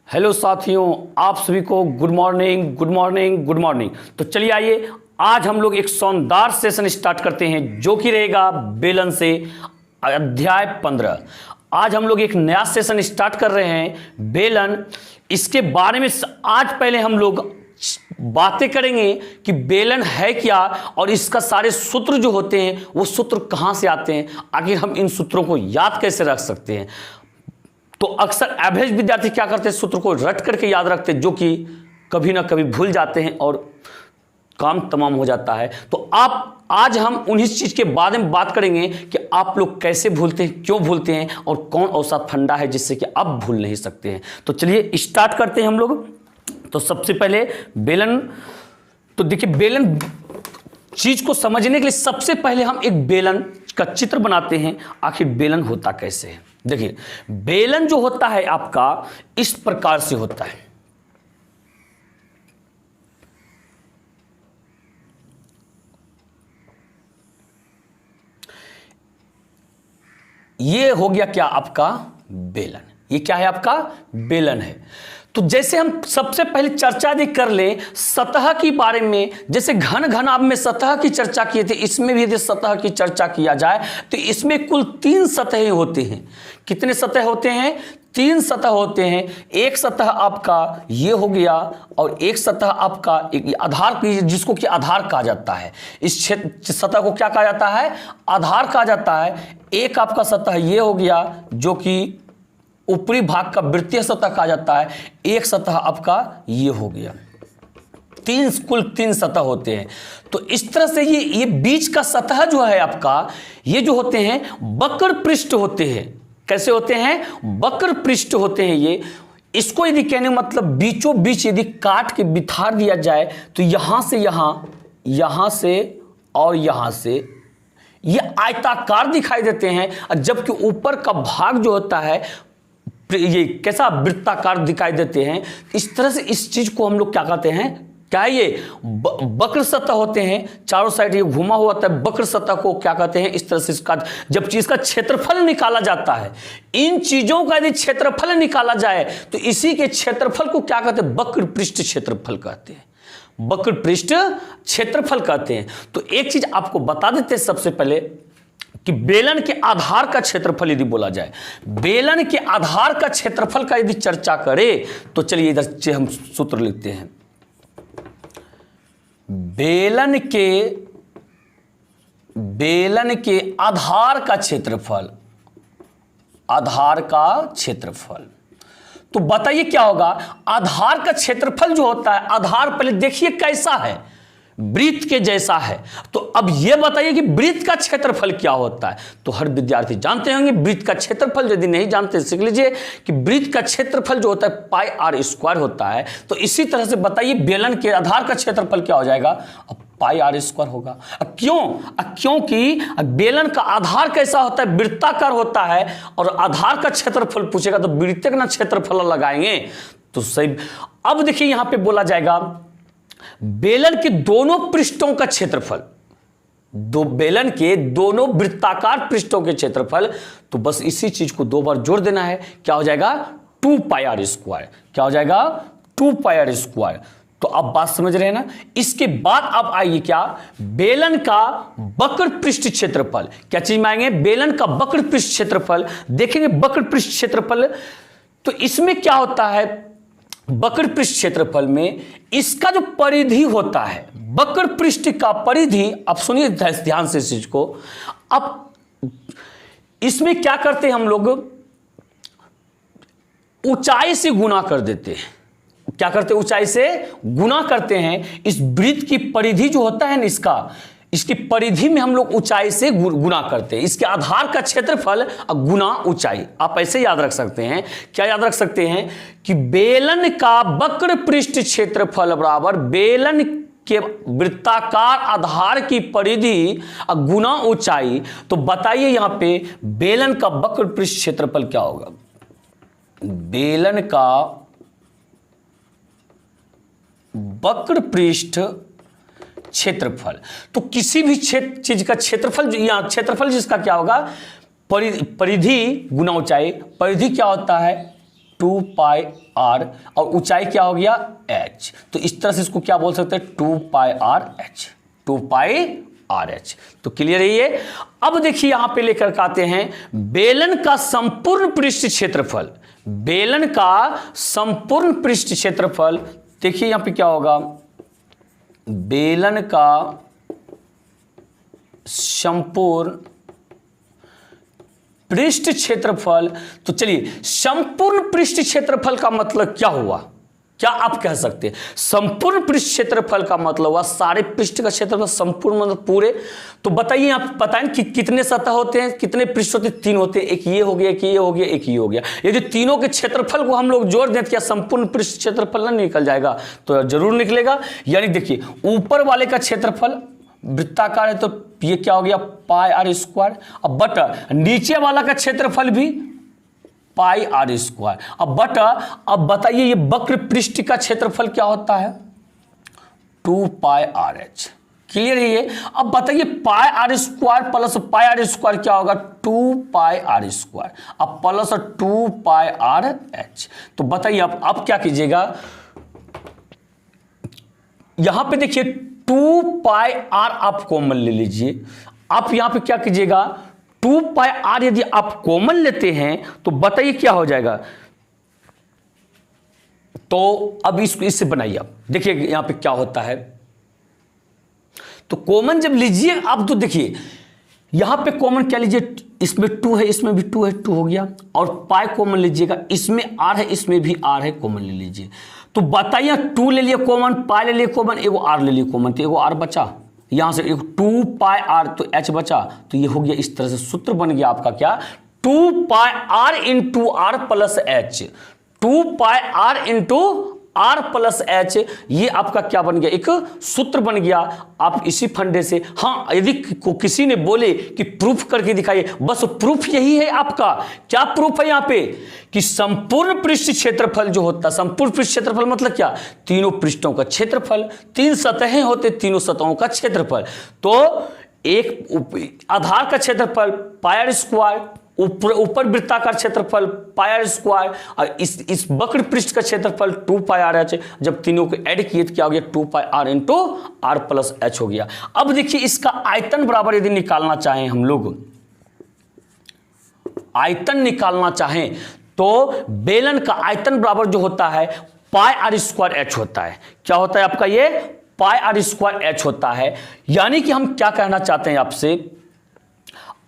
Hello साथियों, आप सभी को good morning good morning good morning. तो चलिए आइए आज हम लोग एक शानदार सेशन स्टार्ट करते हैं जो कि रहेगा बेलन से अध्याय 15। आज हम लोग एक नया सेशन स्टार्ट कर रहे हैं बेलन। इसके बारे में आज पहले हम लोग बातें करेंगे कि बेलन है क्या और इसका सारे सूत्र जो होते हैं वो सूत्र कहाँ से आते हैं, आखिर हम इन सूत्रों को याद कैसे रख सकते हैं। तो अक्सर एवरेज विद्यार्थी क्या करते हैं, सूत्र को रट करके याद रखते हैं जो कि कभी ना कभी भूल जाते हैं और काम तमाम हो जाता है। तो आज हम उन्हीं चीज़ के बारे में बात करेंगे कि आप लोग कैसे भूलते हैं, क्यों भूलते हैं और कौन ऐसा फंडा है जिससे कि आप भूल नहीं सकते हैं। तो चलिए स्टार्ट करते हैं हम लोग। तो सबसे पहले बेलन, तो देखिए बेलन चीज़ को समझने के लिए सबसे पहले हम एक बेलन का चित्र बनाते हैं, आखिर बेलन होता कैसे है। देखिए बेलन जो होता है आपका इस प्रकार से होता है। ये हो गया क्या आपका बेलन। ये क्या है आपका बेलन है। तो जैसे हम सबसे पहले चर्चा भी कर लें सतह के बारे में, जैसे घन घनाभ में सतह की चर्चा किए थे, इसमें भी यदि सतह की चर्चा किया जाए तो इसमें कुल 3 सतहें होती हैं। कितने सतह होते हैं? 3 सतह होते हैं। एक सतह आपका ये हो गया और एक सतह आपका एक आधार, जिसको कि आधार कहा जाता है। इस सतह को क्या कहा जाता है? आधार कहा जाता है। एक आपका सतह ये हो गया जो कि ऊपरी भाग का वृत्तीय सतह कहा जाता है। एक सतह आपका ये हो गया। कुल 3 सतह होते हैं। तो इस तरह से ये बीच का सतह जो है आपका, ये जो होते हैं वक्र पृष्ठ होते हैं। कैसे होते हैं? वक्र पृष्ठ होते हैं। ये इसको यदि कहने मतलब बीचों बीच यदि काट के बिठार दिया जाए तो यहां से यहां से और यहां से ये आयताकार दिखाई देते हैं, जबकि ऊपर का भाग जो होता है ये कैसा वृत्ताकार दिखाई देते हैं। इस तरह से इस चीज को हम लोग क्या कहते हैं? क्या ये वक्र सतह होते हैं। चारों साइड ये घुमा हुआ होता है। वक्र सतह को क्या कहते हैं? इस तरह से इसका जब चीज का क्षेत्रफल निकाला जाता है, इन चीजों का यदि क्षेत्रफल निकाला जाए तो इसी के क्षेत्रफल को क्या कहते हैं? वक्र पृष्ठ क्षेत्रफल कहते हैं। वक्र पृष्ठ क्षेत्रफल कहते हैं। तो एक चीज आपको बता देते हैं सबसे पहले कि बेलन के आधार का क्षेत्रफल यदि बोला जाए, बेलन के आधार का क्षेत्रफल का यदि चर्चा करें तो चलिए इधर से हम सूत्र लिखते हैं। बेलन के आधार का क्षेत्रफल, आधार का क्षेत्रफल। तो बताइए क्या होगा? आधार का क्षेत्रफल जो होता है, आधार पहले देखिए कैसा है, वृत्त के जैसा है। तो अब यह बताइए कि वृत्त का क्षेत्रफल क्या होता है। तो हर विद्यार्थी जानते होंगे वृत्त का क्षेत्रफल, यदि नहीं जानते सीख लीजिए कि वृत्त का क्षेत्रफल जो होता है पाई आर स्क्वायर होता है। तो इसी तरह से बताइए बेलन के आधार का क्षेत्रफल क्या हो जाएगा? अब पाई आर स्क्वायर होगा। क्यों? क्योंकि बेलन का आधार कैसा होता है? वृत्ताकार होता है। और आधार का क्षेत्रफल पूछेगा तो वृत्त का क्षेत्रफल लगाएंगे तो सही। अब देखिए यहां पे बोला जाएगा बेलन के दोनों पृष्ठों का क्षेत्रफल, बेलन के दोनों वृत्ताकार पृष्ठों के क्षेत्रफल। तो बस इसी चीज को 2 बार जोड़ देना है। क्या हो जाएगा? 2 पाई आर स्क्वायर। क्या हो जाएगा? 2 पाई आर स्क्वायर। तो आप बात समझ रहे हैं ना। इसके बाद आप आइए क्या? बेलन का वक्र पृष्ठ क्षेत्रफल। क्या चीज में आएंगे? बेलन का वक्र पृष्ठ क्षेत्रफल देखेंगे। वक्र पृष्ठ क्षेत्रफल तो इसमें क्या होता है? वक्र पृष्ठ क्षेत्रफल में इसका जो परिधि होता है, वक्र पृष्ठ का परिधि, आप सुनिए ध्यान से इस चीज को। अब इसमें क्या करते हैं हम लोग? ऊंचाई से गुना कर देते हैं। क्या करते हैं? ऊंचाई से गुना करते हैं। इस वृत्त की परिधि जो होता है ना, इसकी परिधि में हम लोग ऊंचाई से गुना करते हैं। इसके आधार का क्षेत्रफल गुना ऊंचाई। आप ऐसे याद रख सकते हैं। क्या याद रख सकते हैं कि बेलन का वक्र पृष्ठ क्षेत्रफल बराबर बेलन के वृत्ताकार आधार की परिधि गुना ऊंचाई। तो बताइए यहां पे बेलन का वक्र पृष्ठ क्षेत्रफल क्या होगा? बेलन का वक्र पृष्ठ क्षेत्रफल। तो किसी भी चीज का क्षेत्रफल, या क्षेत्रफल जिसका क्या होगा? परिधि गुना ऊंचाई। परिधि क्या होता है? 2 पाई r और ऊंचाई क्या हो गया h। तो इस तरह से इसको क्या बोल सकते हैं 2 पाई r h, 2 पाई r h। तो क्लियर है ये। अब देखिए यहां पे लेकर के आते हैं बेलन का संपूर्ण पृष्ठ क्षेत्रफल। बेलन का संपूर्ण पृष्ठ क्षेत्रफल, देखिए यहां पे क्या होगा, बेलन का संपूर्ण पृष्ठ क्षेत्रफल। तो चलिए संपूर्ण पृष्ठ क्षेत्रफल का मतलब क्या हुआ, क्या आप कह सकते हैं? संपूर्ण पृष्ठ क्षेत्रफल का मतलब हुआ सारे पृष्ठ का क्षेत्रफल, संपूर्ण मतलब पूरे। तो बताइए, आप बताएं कि कितने सतह होते हैं, कितने पृष्ठ होते हैं? 3 होते हैं, एक ये हो गया, एक ये हो गया, एक ये हो गया। यदि तीनों के क्षेत्रफल को हम लोग जोड़ दें तो क्या संपूर्ण पृष्ठ क्षेत्रफल ना निकल जाएगा? तो जरूर निकलेगा। यानी देखिए ऊपर वाले का क्षेत्रफल वृत्ताकार है तो ये क्या हो गया पाई r स्क्वायर। अब बटा नीचे वाला का क्षेत्रफल भी पाई r स्क्वायर। अब बटा, अब बताइए ये वक्र पृष्ठ का क्षेत्रफल क्या होता है 2 पाई r h। क्लियर है ये। अब बताइए पाई r square plus pi r square क्या होगा 2 पाई r स्क्वायर, अब प्लस 2 पाई r h। तो बताइए अब क्या कीजिएगा, यहां पे देखिए 2 पाई r आप कॉमन ले लीजिए। आप यहां पे क्या कीजिएगा 2 पाई r यदि आप कॉमन लेते हैं तो बताइए क्या हो जाएगा। तो अब इससे बनाइए, आप देखिए यहां पे क्या होता है। तो कॉमन जब लीजिए आप तो देखिए यहां पे कॉमन क्या लीजिए, इसमें 2 है, इसमें भी 2 है, 2 हो गया। और पाई कॉमन लीजिएगा, इसमें r है, इसमें भी r है, कॉमन ले लीजिए। तो बताइए 2 ले लिए कॉमन, पाई ले लिए कॉमन, एगो r ले लिए कॉमन, तो एगो r बचा। यहां से 2 पाई r तो h बचा। तो ये हो गया, इस तरह से सूत्र बन गया आपका क्या 2 पाई r into r plus h, 2 पाई r into r plus h। ये आपका क्या बन गया, एक सूत्र बन गया। आप इसी फंडे से, हाँ यदि किसी ने बोले कि प्रूफ करके दिखाइए, बस प्रूफ यही है आपका। क्या प्रूफ है यहाँ पे कि संपूर्ण पृष्ठ क्षेत्रफल जो होता है, संपूर्ण पृष्ठ क्षेत्रफल मतलब क्या, तीनों पृष्ठों का क्षेत्रफल। 3 सतहें होते, तीनों सतहों का क्षेत्रफल। तो एक आधार का क्षेत्रफल पाई r स्क्वायर, ऊपर वृत्ताकार क्षेत्रफल पाई r स्क्वायर, और इस वक्र पृष्ठ का क्षेत्रफल 2 पाई r h। जब तीनों को ऐड किए तो क्या हो गया 2 पाई r into r plus h हो गया। अब देखिए इसका आयतन बराबर यदि निकालना चाहें हम लोग, आयतन निकालना चाहें तो बेलन का आयतन बराबर जो होता है पाई r स्क्वायर h होता है। क्या होता है आपका ये पाई r स्क्वायर h होता है। यानी कि हम क्या कहना चाहते हैं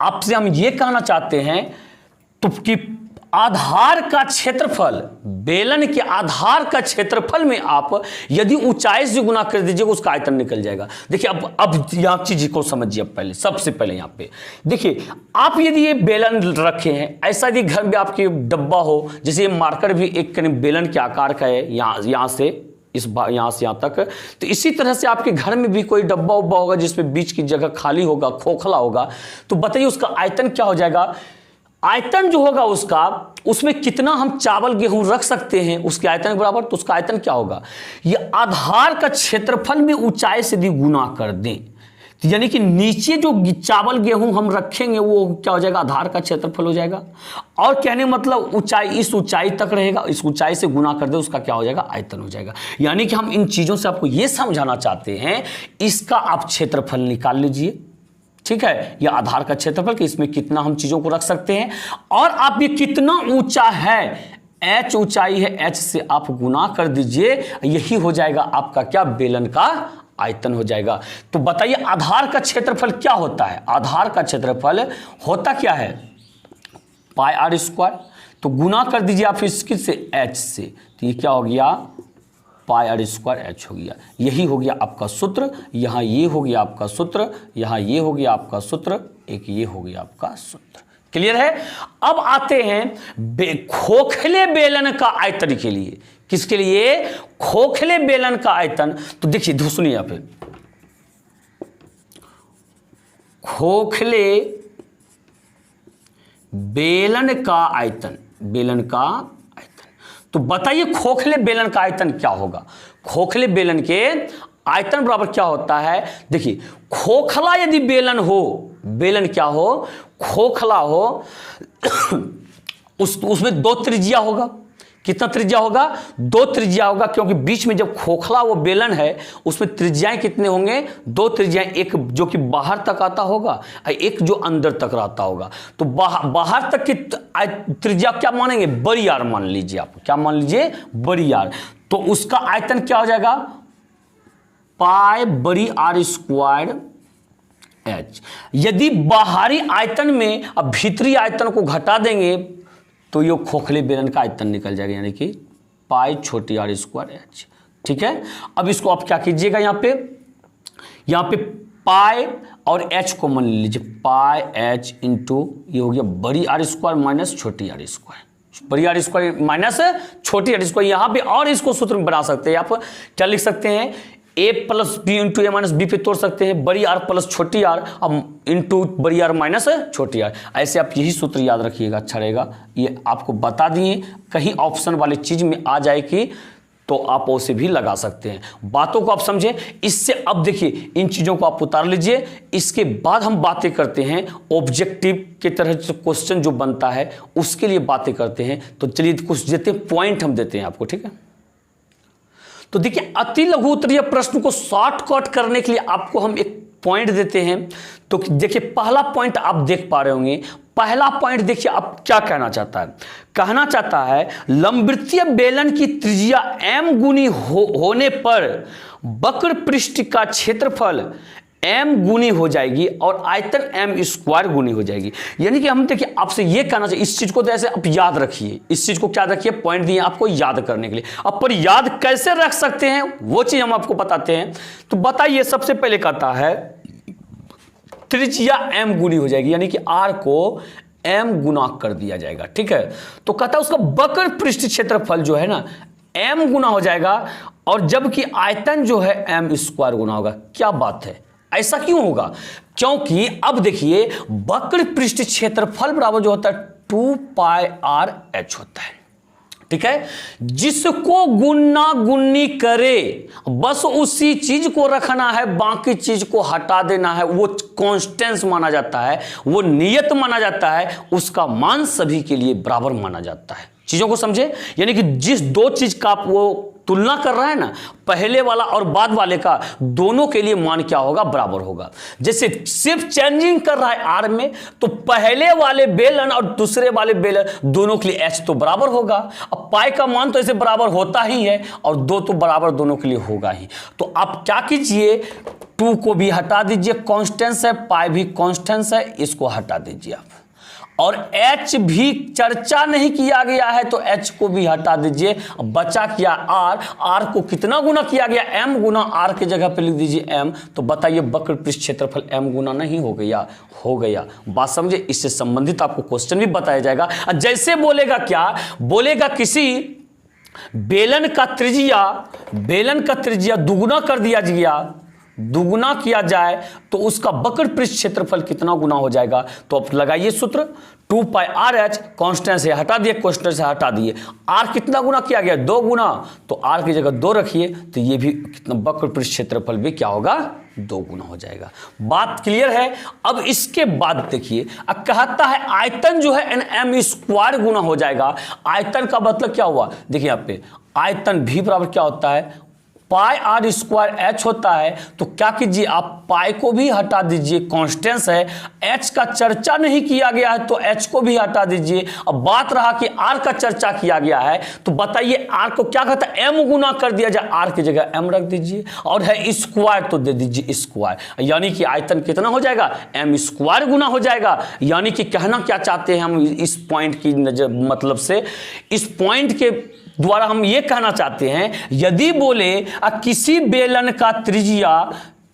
आपसे हम ये कहना चाहते हैं तो कि आधार का क्षेत्रफल, बेलन के आधार का क्षेत्रफल में आप यदि ऊंचाई से गुना कर दीजिएगा उसका आयतन निकल जाएगा। देखिए अब यहां चीज को समझिए। अब पहले सबसे पहले यहां पे देखिए, आप यदि ये बेलन रखे हैं, ऐसा यदि घर में आपके डब्बा हो, जैसे ये मार्कर भी एक बेलन के आकार का है, यहां से यहां से यहां तक, तो इसी तरह से आपके घर में भी कोई डब्बा उब्बा होगा जिसमें बीच की जगह खाली होगा, खोखला होगा। तो बताइए उसका आयतन क्या हो जाएगा। आयतन जो होगा उसका, उसमें कितना हम चावल गेहूं रख सकते हैं उसके आयतन के बराबर। तो उसका आयतन क्या होगा, ये आधार का क्षेत्रफल में ऊंचाई से भी गुना कर दें, तो यानी कि नीचे जो चावल गेहूं हम रखेंगे वो क्या हो जाएगा आधार का क्षेत्रफल हो जाएगा। और कहने मतलब ऊंचाई इस ऊंचाई तक रहेगा, इस ऊंचाई से गुना कर दे उसका क्या हो जाएगा आयतन हो जाएगा। यानी कि हम इन चीजों से आपको ये समझाना चाहते हैं, इसका आप क्षेत्रफल निकाल लीजिए, ठीक है, यह आधार का क्षेत्रफल कि इसमें कितना हम चीजों को रख सकते हैं। और आप ये कितना ऊंचा है, h ऊंचाई है, h से आप गुना कर दीजिए, यही हो जाएगा आपका क्या बेलन का आयतन हो जाएगा। तो बताइए आधार का क्षेत्रफल क्या होता है। आधार का क्षेत्रफल होता क्या है पाई r स्क्वायर, तो गुना कर दीजिए आप इसके से h से, तो ये क्या हो गया पाई r स्क्वायर h हो गया। यही हो गया आपका सूत्र। यहाँ ये हो गया आपका सूत्र, यहाँ ये हो गया आपका सूत्र, एक ये हो गया आपका सूत्र। क्लियर है। अब आते हैं खोखले बेलन का आयतन के लिए। किसके लिए, खोखले बेलन का आयतन। तो देखिए सुनिए यहाँ पे, खोखले बेलन का आयतन, बेलन का आयतन। तो बताइए खोखले बेलन का आयतन क्या होगा। खोखले बेलन के आयतन बराबर क्या होता है, देखिए खोखला यदि बेलन हो, बेलन क्या हो खोखला हो, उसमें 2 त्रिज्या होगा। कितना त्रिज्या होगा, 2 त्रिज्या होगा, क्योंकि बीच में जब खोखला वो बेलन है उसमें त्रिज्याएं कितने होंगे, 2 त्रिज्याएं, एक जो कि बाहर तक आता होगा और एक जो अंदर तक रहता होगा। तो बाहर तक की त्रिज्या क्या मानेंगे, बड़ी आर मान लीजिए आप, क्या मान लीजिए, बड़ी आर। तो उसका आयतन क्या हो जाएगा, पाई बड़ी आर स्क्वायर एच। यदि बाहरी आयतन में अब भीतरी आयतन को घटा देंगे तो ये खोखले बेलन का आयतन निकल जाएगा, यानी कि पाई छोटी आर स्क्वायर एच। ठीक है, अब इसको आप क्या कीजिएगा, यहाँ पे पाई और एच को मान लीजिए, पाई एच इंटू ये हो गया बड़ी आर स्क्वायर माइनस छोटी आर स्क्वायर, बड़ी आर स्क्वायर माइनस छोटी आर स्क्वायर। यहाँ पे और इसको सूत्र में बना सकते हैं, आप क्या लिख सकते हैं, ए प्लस बी इंटू ए माइनस बी पे तोड़ सकते हैं, बड़ी आर प्लस छोटी आर अब इंटू बड़ी आर माइनस छोटी आर। ऐसे आप यही सूत्र याद रखिएगा, अच्छा रहेगा। ये आपको बता दिए, कहीं ऑप्शन वाली चीज में आ जाएगी तो आप उसे भी लगा सकते हैं। बातों को आप समझें। इससे अब देखिए इन चीज़ों को आप उतार लीजिए, इसके बाद हम बातें करते हैं ऑब्जेक्टिव के तरह से क्वेश्चन जो बनता है उसके लिए बातें करते हैं। तो चलिए कुछ देते हैं, पॉइंट हम देते हैं आपको, ठीक है। तो देखिए अति लघु उत्तरीय प्रश्न को शॉर्टकट करने के लिए आपको हम एक पॉइंट देते हैं। तो देखिए पहला पॉइंट आप देख पा रहे होंगे, पहला पॉइंट देखिए आप क्या कहना चाहता है, कहना चाहता है लंबवृत्तीय बेलन की त्रिज्या m गुनी होने पर वक्र पृष्ठ का क्षेत्रफल m गुनी हो जाएगी और आयतन m स्क्वायर गुनी हो जाएगी। यानी कि हम देखिए आपसे ये कहना चाहिए, इस चीज को तो ऐसे आप याद रखिए, इस चीज को क्या रखिए, पॉइंट दिए आपको याद करने के लिए। अब पर याद कैसे रख सकते हैं वो चीज हम आपको बताते हैं। तो बताइए, सबसे पहले कहता है त्रिज्या m गुनी हो जाएगी, यानी कि r को m गुना कर दिया जाएगा, ठीक है। तो कहता है उसका वक्र पृष्ठ क्षेत्रफल जो है ना m गुना हो जाएगा और जबकि आयतन जो है m स्क्वायर गुना होगा। क्या बात है, ऐसा क्यों होगा, क्योंकि अब देखिए वक्र पृष्ठ क्षेत्रफल बराबर जो होता है 2 पाई आर एच होता है, ठीक है। जिसको गुन्ना गुन्नी करे बस उसी चीज को रखना है, बाकी चीज को हटा देना है। वो कांस्टेंस माना जाता है, वो नियत माना जाता है, उसका मान सभी के लिए बराबर माना जाता है। चीजों को समझे, यानी कि जिस दो चीज का आप वो तुलना कर रहा है ना, पहले वाला और बाद वाले का, दोनों के लिए मान क्या होगा, बराबर होगा। जैसे सिर्फ चेंजिंग कर रहा है आर में, तो पहले वाले बेलन और दूसरे वाले बेलन दोनों के लिए एच तो बराबर होगा। अब पाई का मान तो ऐसे बराबर होता ही है और 2 तो बराबर दोनों के लिए होगा ही। तो आप क्या कीजिए, 2 को भी हटा दीजिए, कॉन्स्टेंस है, पाई भी कॉन्स्टेंस है, इसको हटा दीजिए आप। और h भी चर्चा नहीं किया गया है तो h को भी हटा दीजिए, बचा किया r को कितना गुना किया गया, m गुना r के जगह पे लिख दीजिए m। तो बताइए वक्र पृष्ठ क्षेत्रफल m गुना नहीं हो गया, हो गया। बात समझे, इससे संबंधित आपको क्वेश्चन भी बताया जाएगा। जैसे बोलेगा क्या, बोलेगा किसी बेलन का त्रिज्या दुगुना कर दिया गया, दुगुना किया जाए तो उसका वक्र पृष्ठ क्षेत्रफल कितना गुना हो जाएगा। तो आप लगाइए सूत्र, 2 पाई आर एच, कांस्टेंट से हटा दिए, कांस्टेंट से हटा दिए, आर कितना गुना किया गया, 2 गुना, तो आर की जगह 2 रखिए, तो ये भी कितना वक्र पृष्ठ क्षेत्रफल भी क्या होगा, 2 गुना हो जाएगा। बात क्लियर है। अब इसके बाद देखिए, अब कहता है आयतन जो है m स्क्वायर गुना हो जाएगा। आयतन का मतलब क्या हुआ, देखिए यहाँ पे आयतन भी बराबर क्या होता है, पाई आर स्क्वायर एच होता है। तो क्या कीजिए, आप पाई को भी हटा दीजिए, कांस्टेंस है, एच का चर्चा नहीं किया गया है तो एच को भी हटा दीजिए। अब बात रहा कि आर का चर्चा किया गया है, तो बताइए आर को क्या कहता है, एम गुना कर दिया जाए, आर की जगह एम रख दीजिए, और है स्क्वायर तो दे दीजिए स्क्वायर, यानी कि आयतन कितना हो जाएगा, एम स्क्वायर गुना हो जाएगा। यानी कि कहना क्या चाहते हैं हम इस पॉइंट की नजर मतलब से, इस पॉइंट के द्वारा हम ये कहना चाहते हैं, यदि बोले किसी बेलन का त्रिज्या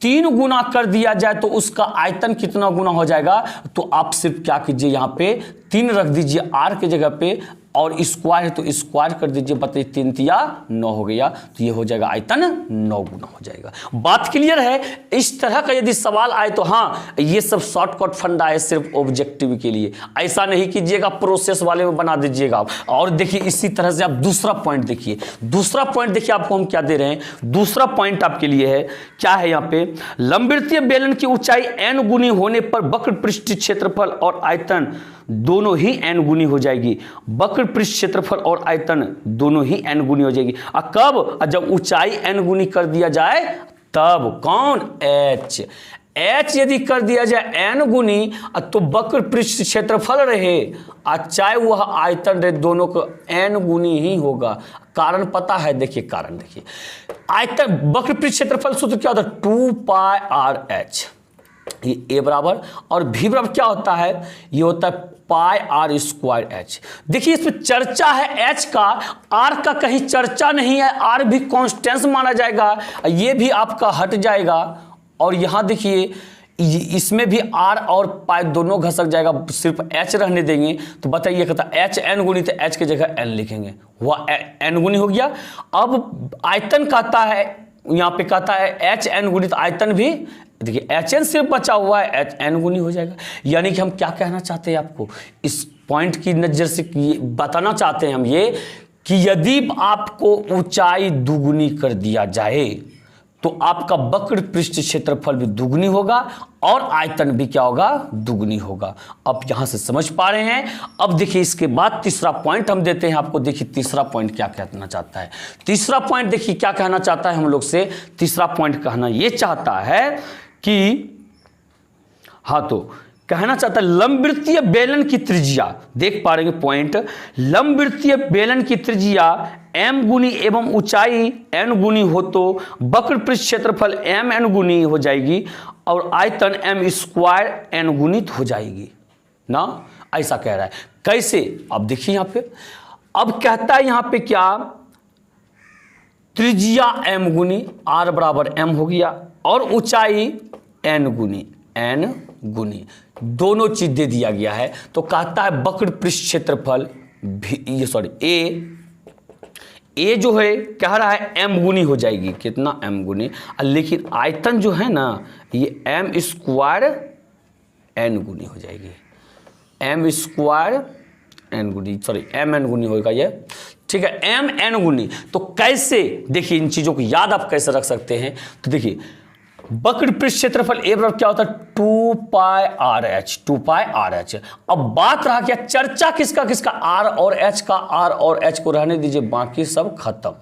3 गुना कर दिया जाए तो उसका आयतन कितना गुना हो जाएगा, तो आप सिर्फ क्या कीजिए, यहाँ पे 3 रख दीजिए आर के जगह पे, और स्क्वायर है तो स्क्वायर कर दीजिए, बताइए 3 तिया 9 हो गया, तो ये हो जाएगा आयतन 9 गुना हो जाएगा। बात क्लियर है। इस तरह का यदि सवाल आए तो हाँ, ये सब शॉर्टकट फंडा है सिर्फ ऑब्जेक्टिव के लिए, ऐसा नहीं कीजिएगा प्रोसेस वाले में बना दीजिएगा। और देखिए इसी तरह से आप दूसरा पॉइंट देखिए, दूसरा पॉइंट देखिए आपको हम क्या दे रहे हैं, दूसरा पॉइंट आपके लिए है, क्या है यहाँ पे, लंबवृत्तीय बेलन की ऊंचाई n गुनी होने पर वक्र पृष्ठ क्षेत्रफल और आयतन दोनों ही n गुनी हो जाएगी। वक्र पृष्ठ क्षेत्रफल और आयतन दोनों ही n गुनी हो जाएगी। और कब? जब ऊंचाई n गुनी कर दिया जाए तब। कौन? h। h यदि कर दिया जाए n गुनी तो वक्र पृष्ठ क्षेत्रफल रहे और चाहे वह आयतन रहे, दोनों को n गुनी ही होगा। कारण पता है? देखिए कारण देखिए, आयतन वक्र पृष्ठ क्षेत्रफल सूत्र क्या होता है? 2 पाई आर एच, ये a बराबर, और v बराबर क्या होता है? ये होता है पाई आर स्क्वायर एच। देखिए इसमें चर्चा है h का, r का कहीं चर्चा नहीं है, r भी कॉन्स्टेंस माना जाएगा, ये भी आपका हट जाएगा। और यहाँ देखिए इसमें भी r और पाई दोनों घसक जाएगा, सिर्फ h रहने देंगे। तो बताइए कहता h n गुनी, तो h की जगह n लिखेंगे, वह n गुनी हो गया। अब आयतन कहता है, यहाँ पे कहता है h n गुनी, तो आयतन भी देखिए एच एन सिर्फ बचा हुआ है, एच एन गुनी हो जाएगा। यानी कि हम क्या कहना चाहते हैं, आपको इस पॉइंट की नज़र से बताना चाहते हैं हम ये कि यदि आपको ऊंचाई दुगुनी कर दिया जाए तो आपका वक्र पृष्ठ क्षेत्रफल भी दुगनी होगा और आयतन भी क्या होगा? दुगनी होगा। अब यहां से समझ पा रहे हैं। अब देखिए इसके बाद तीसरा पॉइंट हम देते हैं आपको। देखिए तीसरा पॉइंट क्या कहना चाहता है। तीसरा पॉइंट देखिए क्या कहना चाहता है हम लोग से। तीसरा पॉइंट कहना यह चाहता है कि हाँ, तो कहना चाहता है लंबवृत्तीय बेलन की त्रिज्या, देख पा रहे हैं पॉइंट, लंबवृत्तीय बेलन की त्रिज्या m गुनी एवं ऊंचाई n गुनी हो तो वक्र पृष्ठ क्षेत्रफल m n गुनी हो जाएगी और आयतन m स्क्वायर n गुणित हो जाएगी ना, ऐसा कह रहा है। कैसे? अब देखिए यहाँ पे, अब कहता है यहाँ पे क्या, त्रिज्या m गुनी, r बराबर m हो गया, और ऊंचाई n गुनी, n गुनी, दोनों चीज दे दिया गया है। तो कहता है वक्र पृष्ठ क्षेत्रफल ए जो है कह रहा है m गुनी हो जाएगी, कितना? m गुनी, लेकिन आयतन जो है ना ये m स्क्वायर n गुनी हो जाएगी, m स्क्वायर n गुनी, m n गुनी होगा ये, ठीक है, m n गुनी। तो कैसे? देखिए इन चीजों को याद आप कैसे रख सकते हैं। तो देखिए वक्र पृष्ठ क्षेत्रफल ए बराबर क्या होता है? 2 पाई आर एच, 2 पाई आर एच। अब बात रहा क्या, चर्चा किसका किसका? आर और एच का। आर और एच को रहने दीजिए, बाकी सब खत्म,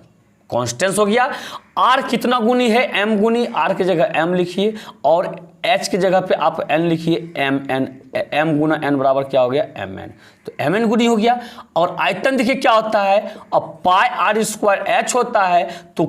कॉन्स्टेंस हो गया। आर कितना गुनी है? m गुनी, आर की जगह m लिखिए और h की जगह पे आप n लिखिए, m गुना n बराबर क्या हो गया? mn। तो mn गुनी हो गया। और आयतन देखिए क्या होता है, अब पाई आर स्क्वायर h होता है। तो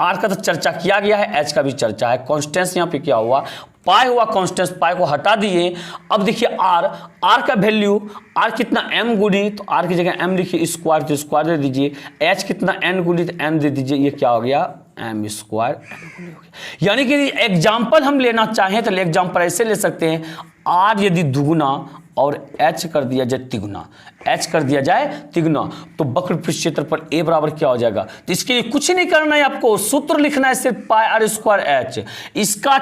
आर का तो चर्चा किया गया है, h का भी चर्चा है। कॉन्स्टेंस यहाँ पे क्या हुआ? पाई हुआ कॉन्स्टेंस, पाई को हटा दिए। अब देखिए आर का वैल्यू, आर कितना? m गुनी, तो आर की जगह m लिखिए, स्क्वायर तो स्क्वायर दे दीजिए, h कितना? n गुनी, तो n दे दीजिए, ये क्या हो गया? m स्क्वायर n गुनी हो गया। यानी कि एग्जाम्पल हम लेना चाहें तो एग्जाम्पल ऐसे ले सकते हैं, r यदि दुगुना और h कर दिया जाए तिगुना, h कर दिया जाए तिगुना, तो वक्र पृष्ठ क्षेत्रफल a बराबर क्या हो जाएगा? तो इसके लिए कुछ नहीं करना है आपको, सूत्र लिखना है सिर्फ पाई आर स्क्वायर h। इसका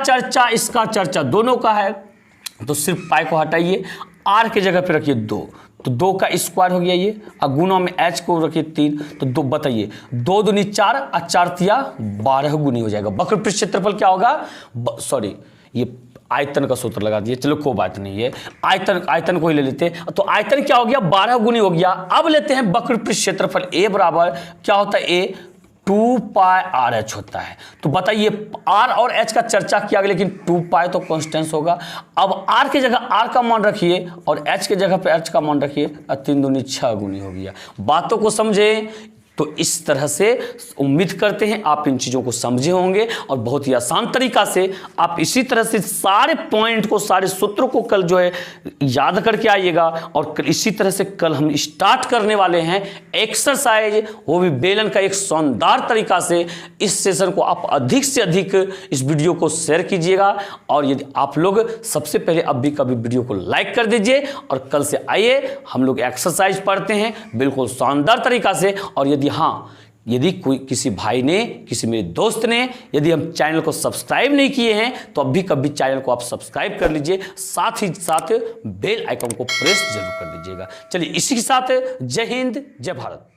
चर्चा दोनों का है, तो सिर्फ पाई को हटाइए, r की जगह पे रखिए 2, तो 2 का स्क्वायर हो गया ये, और गुना में h को रखिए 3, तो 2 बताइए, 2 दूनी 4 और 4 तिया 12 गुनी हो जाएगा। वक्र पृष्ठ क्षेत्रफल क्या होगा? ये आयतन का सूत्र लगा दिए, चलो कोई बात नहीं है, आयतन को ही ले लेते हैं। तो आयतन क्या हो गया? 12 गुनी हो गया। अब लेते हैं वक्र पृष्ठ क्षेत्रफल a बराबर क्या होता है? a 2 पाई आर एच होता है। तो बताइए r और h का चर्चा किया गया, लेकिन 2 पाई तो कॉन्स्टेंस होगा। अब r की जगह r का मान रखिए और h की जगह पे h का मान रखिए, 3 दूनी 6 गुनी हो गया। बातों को समझे। तो इस तरह से उम्मीद करते हैं आप इन चीज़ों को समझे होंगे और बहुत ही आसान तरीका से आप इसी तरह से सारे पॉइंट को, सारे सूत्रों को कल जो है याद करके आइएगा। और इसी तरह से कल हम स्टार्ट करने वाले हैं एक्सरसाइज, वो भी बेलन का एक शानदार तरीका से। इस सेशन को आप अधिक से अधिक इस वीडियो को शेयर कीजिएगा और यदि आप लोग सबसे पहले अब भी कभी वीडियो को लाइक कर दीजिए। और कल से आइए हम लोग एक्सरसाइज पढ़ते हैं बिल्कुल शानदार तरीका से। और यदि कोई किसी भाई ने, किसी मेरे दोस्त ने यदि हम चैनल को सब्सक्राइब नहीं किए हैं तो अभी कभी चैनल को आप सब्सक्राइब कर लीजिए, साथ ही साथ बेल आइकन को प्रेस जरूर कर दीजिएगा। चलिए इसी के साथ जय हिंद, जय भारत।